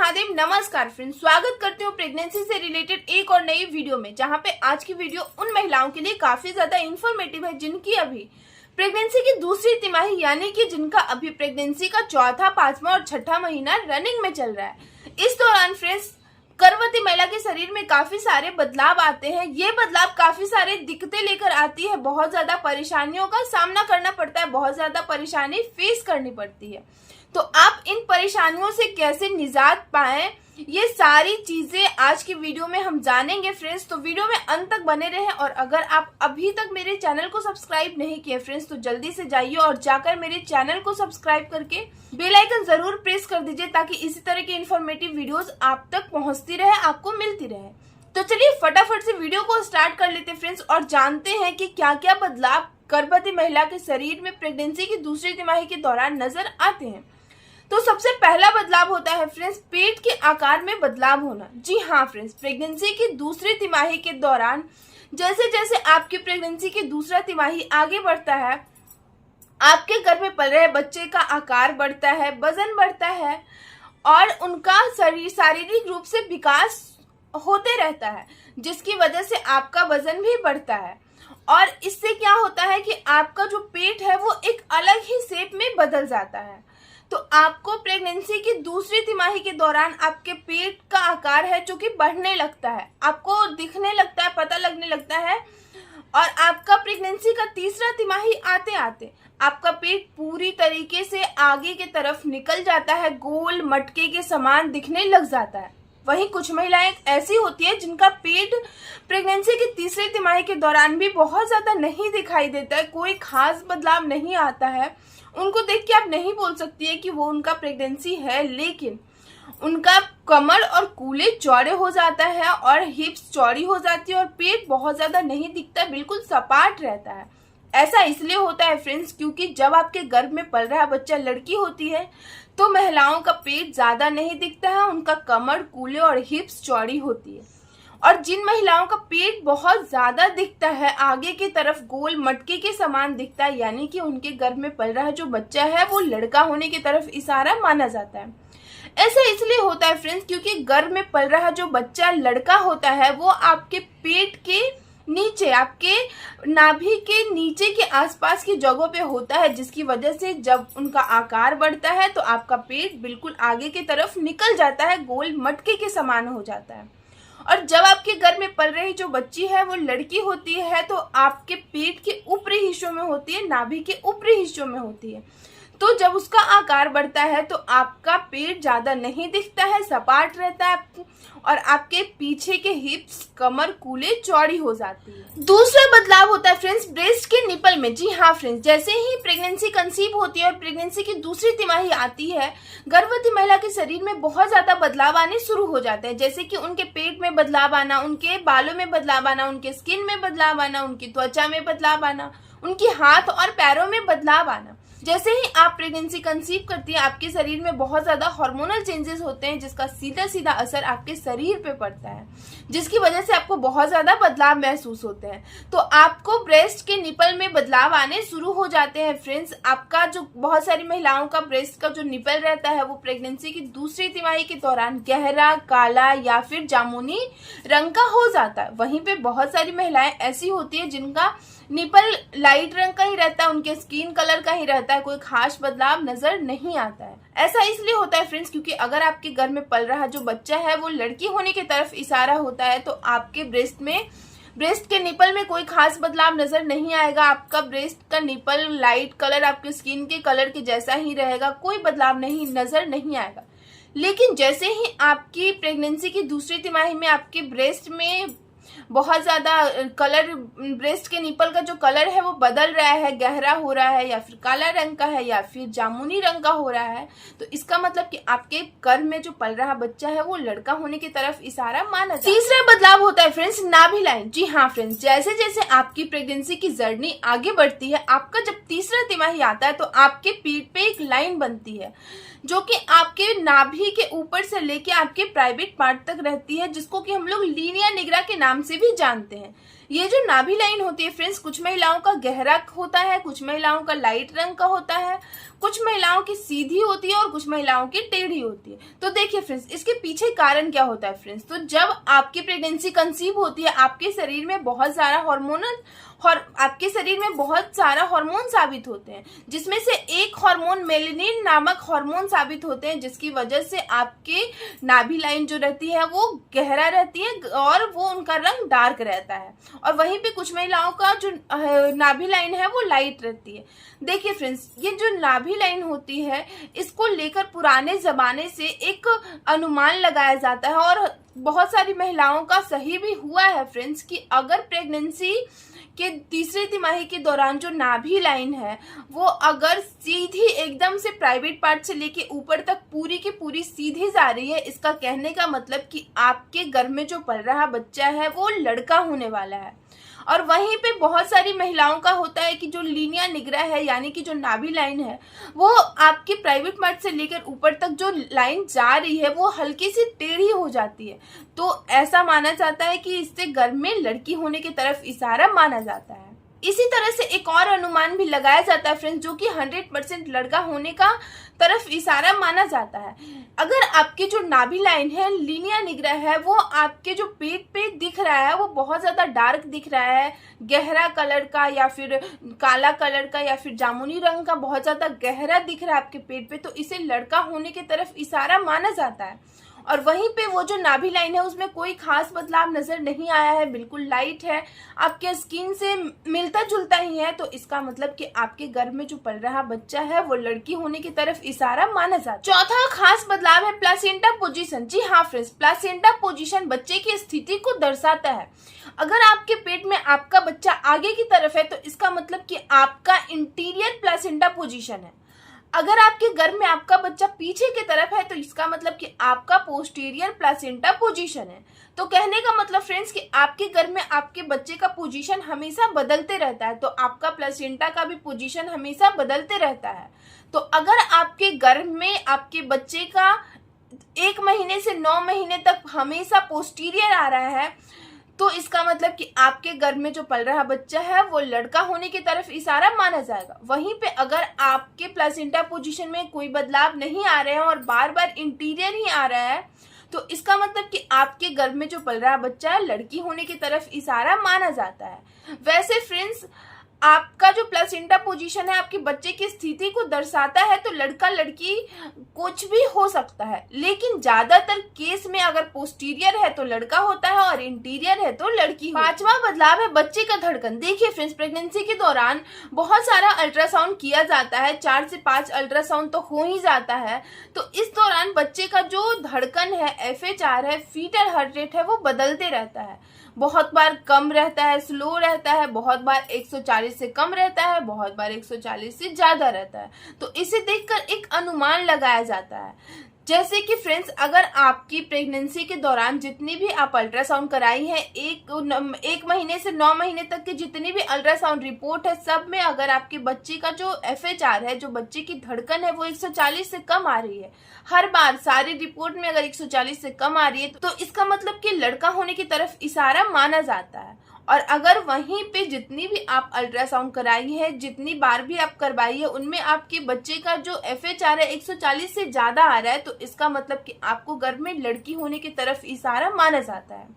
महादेव। नमस्कार फ्रेंड्स, स्वागत करते हूँ प्रेगनेंसी से रिलेटेड एक और नई वीडियो में, जहाँ पे आज की वीडियो उन महिलाओं के लिए काफी ज्यादा इंफॉर्मेटिव है जिनकी अभी प्रेगनेंसी की दूसरी तिमाही यानी कि जिनका अभी प्रेगनेंसी का चौथा, पांचवा और छठा महीना रनिंग में चल रहा है। इस दौरान फ्रेंड्स गर्भवती महिला के शरीर में काफी सारे बदलाव आते हैं। ये बदलाव काफी सारे दिक्कतें लेकर आती है, बहुत ज्यादा परेशानियों का सामना करना पड़ता है, बहुत ज्यादा परेशानी फेस करनी पड़ती है। तो आप इन परेशानियों से कैसे निजात पाएं, ये सारी चीजें आज की वीडियो में हम जानेंगे फ्रेंड्स। तो वीडियो में अंत तक बने रहें। और अगर आप अभी तक मेरे चैनल को सब्सक्राइब नहीं किए फ्रेंड्स, तो जल्दी से जाइए और जाकर मेरे चैनल को सब्सक्राइब करके बेल आइकन जरूर प्रेस कर दीजिए, ताकि इसी तरह की इन्फॉर्मेटिव वीडियोस आप तक पहुंचती रहे, आपको मिलती रहे। तो चलिए फटाफट से वीडियो को स्टार्ट कर लेते हैं फ्रेंड्स, और जानते हैं कि क्या क्या बदलाव गर्भवती महिला के शरीर में प्रेगनेंसी की दूसरी तिमाही के दौरान नजर आते हैं। तो सबसे पहला बदलाव होता है फ्रेंड्स पेट के आकार में बदलाव होना। जी हाँ फ्रेंड्स, प्रेगनेंसी की दूसरी तिमाही के दौरान जैसे जैसे आपकी प्रेगनेंसी की दूसरा तिमाही आगे बढ़ता है, आपके गर्भ में पल रहे बच्चे का आकार बढ़ता है, वजन बढ़ता है और उनका शारीरिक रूप से विकास होते रहता है, जिसकी वजह से आपका वजन भी बढ़ता है। और इससे क्या होता है कि आपका जो पेट है वो एक अलग ही शेप में बदल जाता है। तो आपको प्रेगनेंसी की दूसरी तिमाही के दौरान आपके पेट का आकार है जो कि बढ़ने लगता है, आपको दिखने लगता है, पता लगने लगता है। और आपका प्रेगनेंसी का तीसरा तिमाही आते आते आपका पेट पूरी तरीके से आगे की तरफ निकल जाता है, गोल मटके के समान दिखने लग जाता है। वहीं कुछ महिलाएं ऐसी होती है जिनका पेट प्रेगनेंसी की तीसरी तिमाही के दौरान भी बहुत ज्यादा नहीं दिखाई देता है, कोई खास बदलाव नहीं आता है। उनको देख के आप नहीं बोल सकती है कि वो उनका प्रेगनेंसी है, लेकिन उनका कमर और कूल्हे चौड़े हो जाता है और हिप्स चौड़ी हो जाती है और पेट बहुत ज्यादा नहीं दिखता, बिल्कुल सपाट रहता है। ऐसा इसलिए होता है फ्रेंड्स क्योंकि जब आपके गर्भ में पल रहा बच्चा लड़की होती है तो महिलाओं का पेट ज्यादा नहीं दिखता है, उनका कमर, कूल्हे और हिप्स चौड़ी होती है। और जिन महिलाओं का पेट बहुत ज्यादा दिखता है, आगे की तरफ गोल मटके के समान दिखता है, यानी कि उनके गर्भ में पल रहा जो बच्चा है वो लड़का होने की तरफ इशारा माना जाता है। ऐसा इसलिए होता है फ्रेंड्स क्योंकि गर्भ में पल रहा जो बच्चा लड़का होता है वो आपके पेट के नीचे, आपके नाभि के नीचे के आसपास की जगहों पे होता है, जिसकी वजह से जब उनका आकार बढ़ता है तो आपका पेट बिल्कुल आगे की तरफ निकल जाता है, गोल मटके के समान हो जाता है। और जब आपके गर्भ में पल रही जो बच्ची है वो लड़की होती है तो आपके पेट के ऊपरी हिस्सों में होती है, नाभि के ऊपरी हिस्सों में होती है। तो जब उसका आकार बढ़ता है तो आपका पेट ज्यादा नहीं दिखता है, सपाट रहता है और आपके पीछे के हिप्स, कमर, कूल्हे चौड़ी हो जाती है। दूसरा बदलाव होता है फ्रेंड्स ब्रेस्ट के निपल में। जी हाँ फ्रेंड्स, जैसे ही प्रेगनेंसी कंसीव होती है और प्रेगनेंसी की दूसरी तिमाही आती है, गर्भवती महिला के शरीर में बहुत ज्यादा बदलाव आने शुरू हो जाते हैं। जैसे कि उनके पेट में बदलाव आना, उनके बालों में बदलाव आना, उनके स्किन में बदलाव आना, उनकी त्वचा में बदलाव आना, उनके हाथ और पैरों में बदलाव आना। जैसे ही आप प्रेगनेंसी कंसीव करती है, आपके शरीर में बहुत ज्यादा हार्मोनल चेंजेस होते हैं, जिसका सीधा सीधा असर आपके शरीर पे पड़ता है, जिसकी वजह से आपको बहुत ज्यादा बदलाव महसूस होते हैं। तो आपको ब्रेस्ट के निपल में बदलाव आने शुरू हो जाते हैं फ्रेंड्स। आपका जो बहुत सारी महिलाओं का ब्रेस्ट का जो निपल रहता है वो प्रेगनेंसी की दूसरी तिमाही के दौरान गहरा काला या फिर जामुनी रंग का हो जाता है। वहीं पे बहुत सारी महिलाएं ऐसी होती है जिनका निपल लाइट रंग का ही रहता है, उनके स्किन कलर का ही रहता है, कोई खास बदलाव नजर नहीं आता है। ऐसा इसलिए होता है फ्रेंड्स क्योंकि अगर आपके घर में पल रहा जो बच्चा है वो लड़की होने की तरफ इशारा होता है तो आपके ब्रेस्ट के निपल में कोई खास बदलाव नजर नहीं आएगा। आपका ब्रेस्ट का निपल लाइट कलर आपके स्किन के कलर के जैसा ही रहेगा, कोई बदलाव नजर नहीं आएगा। लेकिन जैसे ही आपकी प्रेगनेंसी की दूसरी तिमाही में आपके ब्रेस्ट में बहुत ज्यादा कलर, ब्रेस्ट के निपल का जो कलर है वो बदल रहा है, गहरा हो रहा है या फिर काला रंग का है या फिर जामुनी रंग का हो रहा है, तो इसका मतलब कि आपके गर्भ में जो पल रहा बच्चा है वो लड़का होने की तरफ इशारा माना जाता है। तीसरा बदलाव होता है फ्रेंड्स नाभि लाइन। जी हाँ फ्रेंड्स, जैसे जैसे आपकी प्रेगनेंसी की जर्नी आगे बढ़ती है, आपका जब तीसरा तिमाही आता है तो आपके पीठ पे एक लाइन बनती है जो कि आपके नाभि के ऊपर से लेके आपके प्राइवेट पार्ट तक रहती है, जिसको कि हम लोग लीनिया निग्रा के नाम से भी जानते हैं। ये जो नाभि लाइन होती है फ्रेंड्स, कुछ महिलाओं का गहरा होता है, कुछ महिलाओं का लाइट रंग का होता है, कुछ महिलाओं की सीधी होती है और कुछ महिलाओं की टेढ़ी होती है। तो देखिए फ्रेंड्स, इसके पीछे कारण क्या होता है फ्रेंड्स। तो जब आपकी प्रेगनेंसी कंसीव होती है, आपके शरीर में बहुत सारा हार्मोन साबित होते हैं, जिसमें से एक हार्मोन मेलेनिन नामक हार्मोन साबित होते हैं, जिसकी वजह से आपके नाभि लाइन जो रहती है वो गहरा रहती है और वो उनका रंग डार्क रहता है। और वहीं पे कुछ महिलाओं का जो नाभि लाइन है वो लाइट रहती है। देखिए फ्रेंड्स, ये जो नाभि लाइन होती है, इसको लेकर पुराने जमाने से एक अनुमान लगाया जाता है और बहुत सारी महिलाओं का सही भी हुआ है फ्रेंड्स, कि अगर प्रेगनेंसी के तीसरे तिमाही के दौरान जो नाभि लाइन है वो अगर सीधी एकदम से प्राइवेट पार्ट से लेके ऊपर तक पूरी की पूरी सीधी जा रही है, इसका कहने का मतलब कि आपके गर्भ में जो पल रहा बच्चा है वो लड़का होने वाला है। और वहीं पे बहुत सारी महिलाओं का होता है कि जो लीनिया निग्रा है, यानी कि जो नाभि लाइन है, वो आपके प्राइवेट पार्ट से लेकर ऊपर तक जो लाइन जा रही है वो हल्की सी टेढ़ी हो जाती है। तो ऐसा माना जाता है कि इससे गर्भ में लड़की होने की तरफ इशारा माना जाता है। इसी तरह से एक और अनुमान भी लगाया जाता है फ्रेंड्स, जो कि 100% लड़का होने का तरफ इशारा माना जाता है। अगर आपके जो नाभि लाइन है, लीनिया निग्रा है, वो आपके जो पेट पे दिख रहा है वो बहुत ज्यादा डार्क दिख रहा है, गहरा कलर का या फिर काला कलर का या फिर जामुनी रंग का बहुत ज्यादा गहरा दिख रहा है आपके पेट पे, तो इसे लड़का होने की तरफ इशारा माना जाता है। और वहीं पे वो जो नाभि लाइन है उसमें कोई खास बदलाव नजर नहीं आया है, बिल्कुल लाइट है, आपके स्किन से मिलता जुलता ही है, तो इसका मतलब कि आपके गर्भ में जो पल रहा बच्चा है वो लड़की होने की तरफ इशारा माना जाता है। चौथा खास बदलाव है प्लासेंटा पोजीशन। जी हाँ फ्रेंड्स, प्लासेंटा पोजीशन बच्चे की स्थिति को दर्शाता है। अगर आपके पेट में आपका बच्चा आगे की तरफ है तो इसका मतलब कि आपका इंटीरियर प्लासेंटा पोजीशन है। अगर आपके गर्भ में आपका बच्चा पीछे की तरफ है तो इसका मतलब कि आपका पोस्टीरियर प्लासेंटा पोजीशन है। तो कहने का मतलब फ्रेंड्स कि आपके गर्भ में आपके बच्चे का पोजीशन हमेशा बदलते रहता है, तो आपका प्लासेंटा का भी पोजीशन हमेशा बदलते रहता है। तो अगर आपके गर्भ में आपके बच्चे का 1 महीने से 9 महीने तक हमेशा पोस्टीरियर आ रहा है, तो इसका मतलब कि आपके गर्भ में जो पल रहा बच्चा है वो लड़का होने की तरफ इशारा माना जाएगा। वहीं पे अगर आपके प्लासेंटा पोजीशन में कोई बदलाव नहीं आ रहे हैं और बार बार इंटीरियर ही आ रहा है, तो इसका मतलब कि आपके गर्भ में जो पल रहा बच्चा है लड़की होने की तरफ इशारा माना जाता है। वैसे फ्रेंड्स, आपका जो प्लासेंटा पोजीशन है आपके बच्चे की स्थिति को दर्शाता है, तो लड़का लड़की कुछ भी हो सकता है, लेकिन ज्यादातर केस में अगर पोस्टीरियर है तो लड़का होता है और इंटीरियर है तो लड़की। पांचवा बदलाव है बच्चे का धड़कन। देखिए फ्रेंड्स, प्रेगनेंसी के दौरान बहुत सारा अल्ट्रासाउंड किया जाता है, 4 से 5 अल्ट्रासाउंड तो हो ही जाता है। तो इस दौरान बच्चे का जो धड़कन है, FHR है, फीटल हार्ट रेट है, वो बदलते रहता है। बहुत बार कम रहता है, स्लो रहता है, बहुत बार 140 से कम रहता है, बहुत बार 140 से ज्यादा रहता है। तो इसे देखकर एक अनुमान लगाया जाता है। जैसे कि फ्रेंड्स, अगर आपकी प्रेगनेंसी के दौरान जितनी भी आप अल्ट्रासाउंड कराई है, एक महीने से 9 महीने तक की जितनी भी अल्ट्रासाउंड रिपोर्ट है, सब में अगर आपके बच्चे का जो FHR है, जो बच्चे की धड़कन है, वो 140 से कम आ रही है, हर बार सारी रिपोर्ट में अगर 140 से कम आ रही है, तो इसका मतलब कि लड़का होने की तरफ इशारा माना जाता है। और अगर वहीं पे जितनी भी आप अल्ट्रासाउंड कराई है, जितनी बार भी आप करवाई है, उनमें आपके बच्चे का जो FHR है 140 से ज्यादा आ रहा है, तो इसका मतलब कि आपको गर्भ में लड़की होने की तरफ इशारा माना जाता है।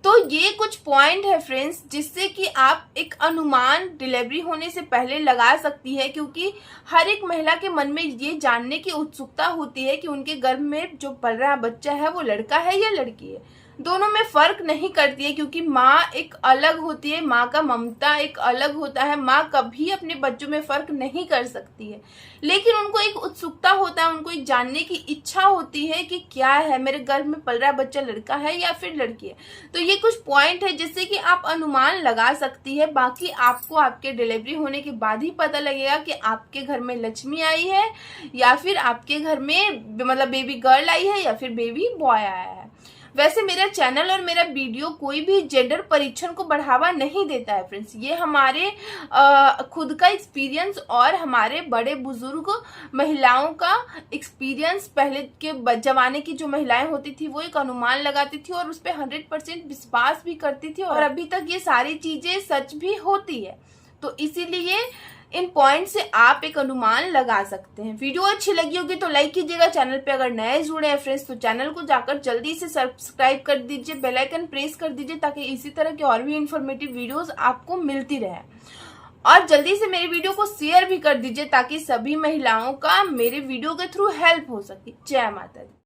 तो ये कुछ पॉइंट है फ्रेंड्स, जिससे कि आप एक अनुमान डिलीवरी होने से पहले लगा सकती है, क्योंकि हर एक महिला के मन में ये जानने की उत्सुकता होती है कि उनके गर्भ में जो पल रहा बच्चा है वो लड़का है या लड़की है। दोनों में फर्क नहीं करती है, क्योंकि माँ एक अलग होती है, माँ का ममता एक अलग होता है, माँ कभी अपने बच्चों में फर्क नहीं कर सकती है, लेकिन उनको एक उत्सुकता होता है, उनको एक जानने की इच्छा होती है कि क्या है, मेरे गर्भ में पल रहा बच्चा लड़का है या फिर लड़की है। तो ये कुछ पॉइंट है जिससे कि आप अनुमान लगा सकती है। बाकी आपको आपके डिलीवरी होने के बाद ही पता लगेगा कि आपके घर में लक्ष्मी आई है या फिर आपके घर में मतलब बेबी गर्ल आई है या फिर बेबी बॉय आया है। वैसे मेरा चैनल और मेरा वीडियो कोई भी जेंडर परीक्षण को बढ़ावा नहीं देता है फ्रेंड्स। ये हमारे खुद का एक्सपीरियंस और हमारे बड़े बुजुर्ग महिलाओं का एक्सपीरियंस, पहले के जमाने की जो महिलाएं होती थी वो एक अनुमान लगाती थी और उस पर 100% विश्वास भी करती थी, और अभी तक ये सारी चीजें सच भी होती है। तो इसीलिए इन पॉइंट से आप एक अनुमान लगा सकते हैं। वीडियो अच्छी लगी होगी तो लाइक कीजिएगा। चैनल पे अगर नए जुड़े हैं फ्रेंड्स तो चैनल को जाकर जल्दी से सब्सक्राइब कर दीजिए, बेल आइकन प्रेस कर दीजिए ताकि इसी तरह की और भी इंफॉर्मेटिव वीडियोस आपको मिलती रहे। और जल्दी से मेरे वीडियो को शेयर भी कर दीजिए ताकि सभी महिलाओं का मेरे वीडियो के थ्रू हेल्प हो सके। जय माता दी।